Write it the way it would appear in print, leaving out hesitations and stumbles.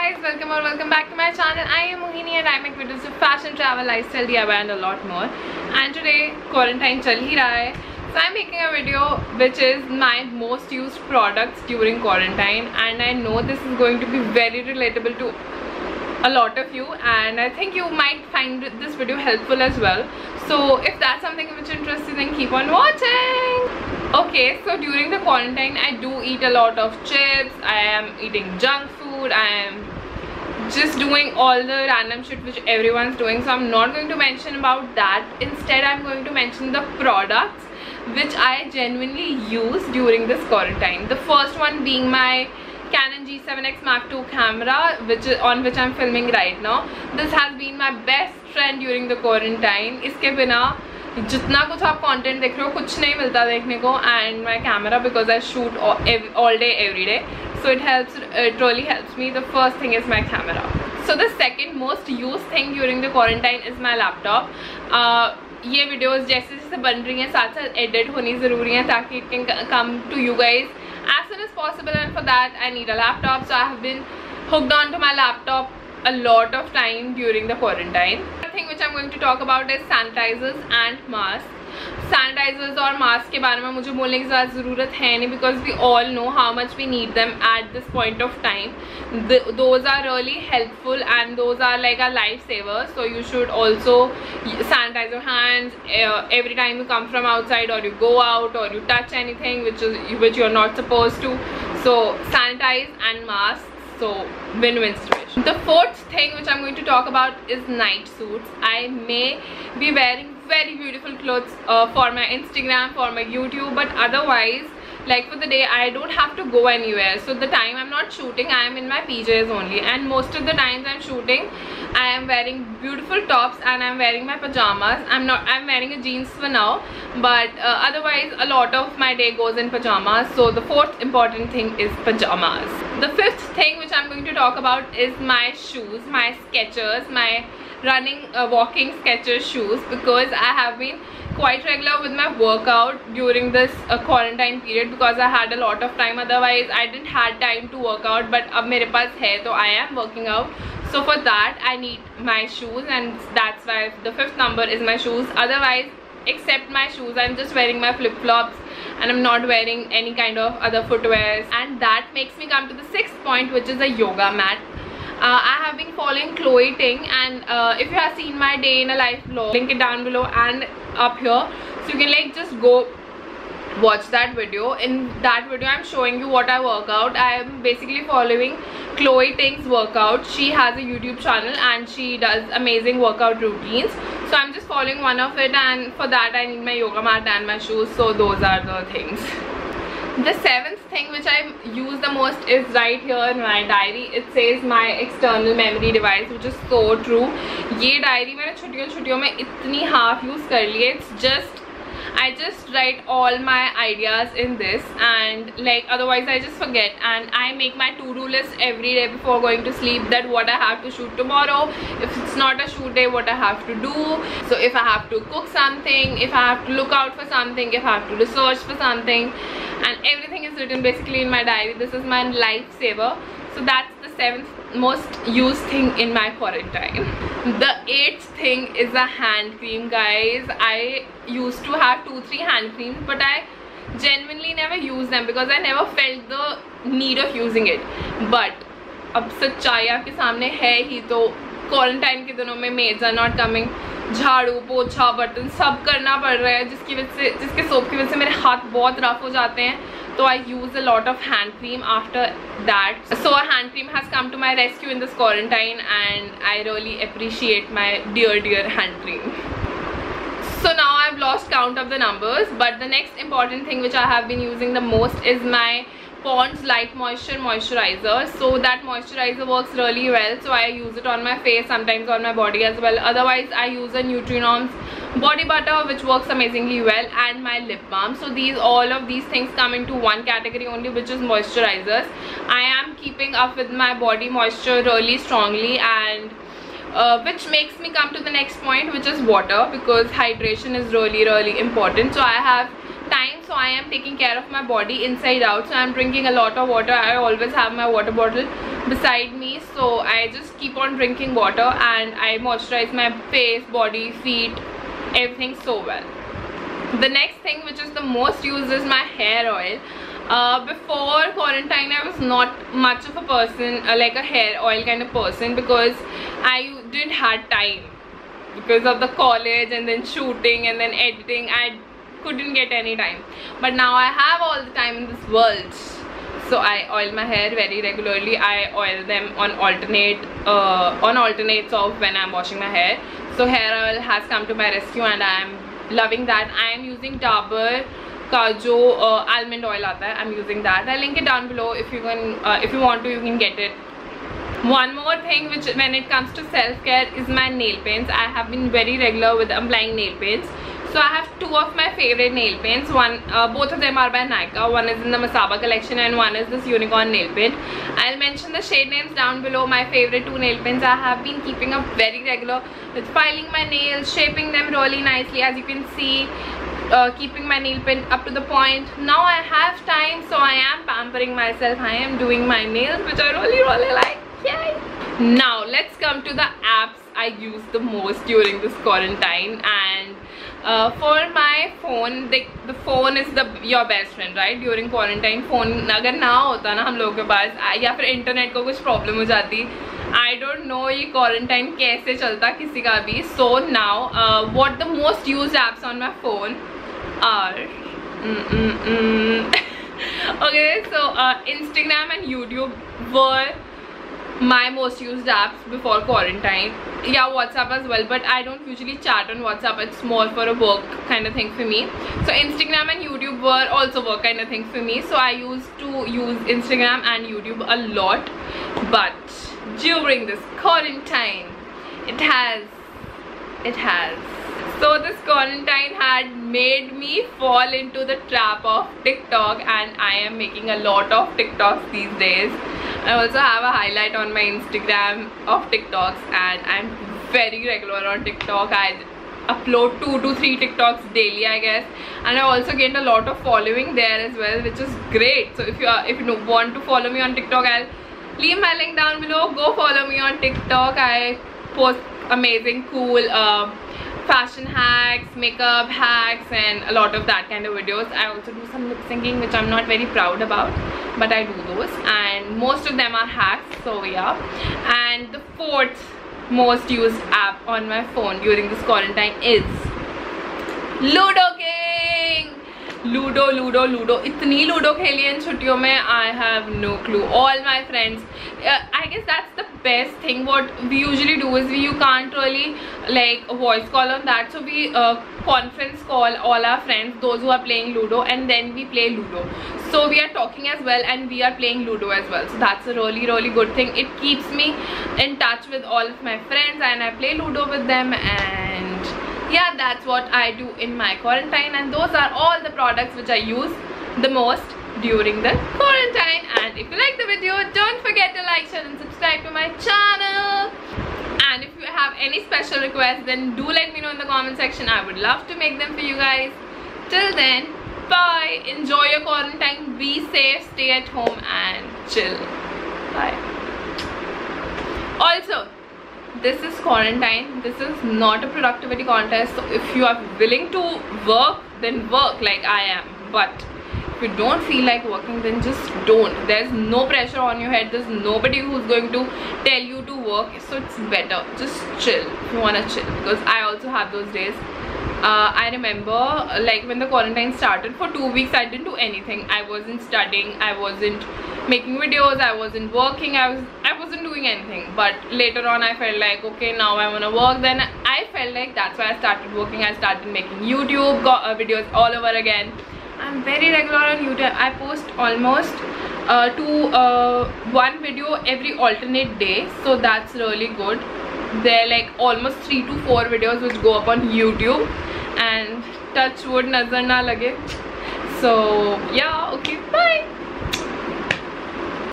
guys, welcome back to my channel. I am Mohini and I make videos of fashion, travel, lifestyle, DIY and a lot more. And today quarantine chal hi raha hai, so I'm making a video which is my most used products during quarantine, and I know this is going to be very relatable to a lot of you, and I think you might find this video helpful as well. So if that's something which interests you, then keep on watching. Okay, so during the quarantine I do eat a lot of chips, I am eating junk food, I am just doing all the random shit which everyone's doing, so I'm not going to mention about that. Instead I'm going to mention the products which I genuinely use during this quarantine. The first one being my Canon G7X Mark II camera, on which I'm filming right now. This has been my best friend during the quarantine. इसके बिना जितना कुछ आप content देख रहे हो कुछ नहीं मिलता देखने को, and my camera, because I shoot all day every day, so it really helps me. The first thing is my camera. So the second most used thing during the quarantine is my laptop. ये videos जैसे जैसे बन रही हैं साथ साथ edit होनी ज़रूरी है ताकि it can come to you guys as soon as possible, and for that I need a laptop. So I have been hooked on to my laptop a lot of time during the quarantine. The thing which I'm going to talk about is sanitizers and masks. Sanitizers और mask के बारे में मुझे बोलने की ज़्यादा ज़रूरत है नहीं, because we all know how much we need them at this point of time. Those are really helpful and those are like a lifesaver. So you should also sanitize your hands every time you come from outside, or you go out, or you touch anything which you're not supposed to. So sanitize and mask. So win-win situation. The fourth thing which I'm going to talk about is night suits. I may be wearing very beautiful clothes for my Instagram, for my YouTube, but otherwise, like for the day, I don't have to go anywhere. So the time I'm not shooting, I am in my PJs only, and most of the times I'm shooting, I am wearing beautiful tops and I'm wearing my pajamas. I'm wearing a jeans for now, but otherwise a lot of my day goes in pajamas. So the fourth important thing is pajamas. The fifth thing which I'm going to talk about is my shoes, my Skechers, my walking Skechers shoes, because I have been quite regular with my workout during this quarantine period, because I had a lot of time. Otherwise I didn't have time to work out, but अब मेरे पास है तो I am working out. So for that I need my shoes, and that's why the fifth number is my shoes. Otherwise, except my shoes, I'm just wearing my flip-flops and I'm not wearing any kind of other footwear. And that makes me come to the sixth point, which is a yoga mat. I have been following Chloe Ting, and if you have seen my day in a life vlog, link it down below and up here, so you can like just go watch that video. In that video I'm showing you what I work out. I am basically following Chloe Ting's workout. She has a YouTube channel and she does amazing workout routines, so I'm just following one of it, and for that I need my yoga mat and my shoes. So those are the things. The seventh thing which I use the most is right here in my diary. It says my external memory device, which is so true. ये diary मैंने छुट्टियों में इतनी half use कर ली है. It's just I just write all my ideas in this, and like otherwise I just forget, and I make my to-do list every day before going to sleep, that what I have to shoot tomorrow, if it's not a shoot day, what I have to do. So if I have to cook something, if I have to look out for something, if I have to research for something, and everything is written basically in my diary. This is my lifesaver. So that's the seventh most used thing in my quarantine. The eighth thing is a hand cream, guys. I used to have 2-3 hand creams, but I genuinely never use them because I never felt the need of using it. But अब सच्चाई आपके सामने है ही, तो quarantine के दिनों में maids are not coming, झाड़ू पोछा बर्तन सब करना पड़ रहा है, जिसके सोप की वजह से मेरे हाथ बहुत रफ हो जाते हैं. So I use a lot of hand cream after that. So a hand cream has come to my rescue in this quarantine, and I really appreciate my dear hand cream. So now I've lost count of the numbers, but the next important thing which I have been using the most is my Pond's Light Moisture Moisturizer. So that moisturizer works really well, so I use it on my face, sometimes on my body as well. Otherwise I use a Nutrinorm's body butter, which works amazingly well, and my lip balm. So all of these things come into one category only, which is moisturizers. I am keeping up with my body moisture really strongly, and which makes me come to the next point, which is water, because hydration is really important. So I have time, so I am taking care of my body inside out. So I am drinking a lot of water. I always have my water bottle beside me, so I just keep on drinking water, and I moisturize my face, body, feet, everything so well. The next thing which is the most used is my hair oil. Before quarantine I was not much of a person, like a hair oil kind of person, because I didn't have time because of the college and then shooting and then editing. I couldn't get any time, but now I have all the time in this world, so I oil my hair very regularly. I oil them on alternates of when I'm washing my hair. So hair oil has come to my rescue and I am loving that. I am using Dabur का जो almond oil आता है, I'm using that. I'll link it down below. If you want to, you can get it. One more thing which when it comes to self-care is my nail paints. I have been very regular with applying nail paints. So I have two of my favorite nail paints. Both of them are by Nykaa. One is in the Masaba collection and one is this unicorn nail paint. I'll mention the shade names down below. My favorite two nail paints. I have been keeping up very regular with filing my nails, shaping them really nicely, as you can see. Keeping my nail paint up to the point. Now I have time, so I am pampering myself. I am doing my nails, which I really like. Yay! Now let's come to the apps I use the most during this quarantine. And for my phone, the phone is your best friend, right? During quarantine, phone अगर ना होता ना हम लोगों के पास, या फिर internet को कुछ प्रॉब्लम हो जाती, I don't know ये quarantine कैसे चलता किसी का भी. So now what the most used apps on my phone are okay, so Instagram and YouTube were my most used apps before quarantine. Yeah, WhatsApp as well, but I don't usually chat on WhatsApp. It's more for a work kind of thing for me. So Instagram and YouTube were also work kind of thing for me, so I used to use Instagram and YouTube a lot. But during this quarantine, it has so this quarantine had made me fall into the trap of TikTok, and I am making a lot of TikToks these days. I also have a highlight on my Instagram of TikToks, and I'm very regular on TikTok. I upload 2 to 3 TikToks daily, I guess, and I also gained a lot of following there as well, which is great. So if you want to follow me on TikTok, I'll leave my link down below. Go follow me on TikTok. I post amazing, cool fashion hacks, makeup hacks, and a lot of that kind of videos. I also do some lip syncing, which I'm not very proud about, but I do those, and most of them are hacks. So yeah. And the fourth most used app on my phone during this quarantine is Ludo King. Ludo. इतनी Ludo खेली है इन छुट्टियों में, I have no clue. All my friends, I guess that's the best thing. What we usually do is you can't really like voice call on that, so we conference call all our friends, those who are playing Ludo, and then we play Ludo. So we are talking as well and we are playing Ludo as well. So that's a really good thing. It keeps me in touch with all of my friends and I play Ludo with them. And yeah, that's what I do in my quarantine, and those are all the products which I use the most during the quarantine. And if you like the video, don't forget to like, share and subscribe to my channel. And if you have any special requests, then do let me know in the comment section. I would love to make them for you guys. Till then, bye. Enjoy your quarantine, be safe, stay at home and chill. Bye. Also, this is quarantine. This is not a productivity contest. So if you are willing to work, then work like I am. But if you don't feel like working, then just don't. There's no pressure on your head. There's nobody who's going to tell you to work. So it's better. Just chill if you want to chill. Because I also have those days. I remember like when the quarantine started, for 2 weeks I didn't do anything. I wasn't studying, I wasn't making videos, I wasn't working, I wasn't doing anything. But later on I felt like, okay, now I want to work. Then I felt like that's why I started working. I started making YouTube videos all over again. I'm very regular on YouTube. I post almost one video every alternate day, so that's really good. There are like almost 3 to 4 videos which go up on YouTube, and touch wood nazar na lage. So yeah, okay, bye.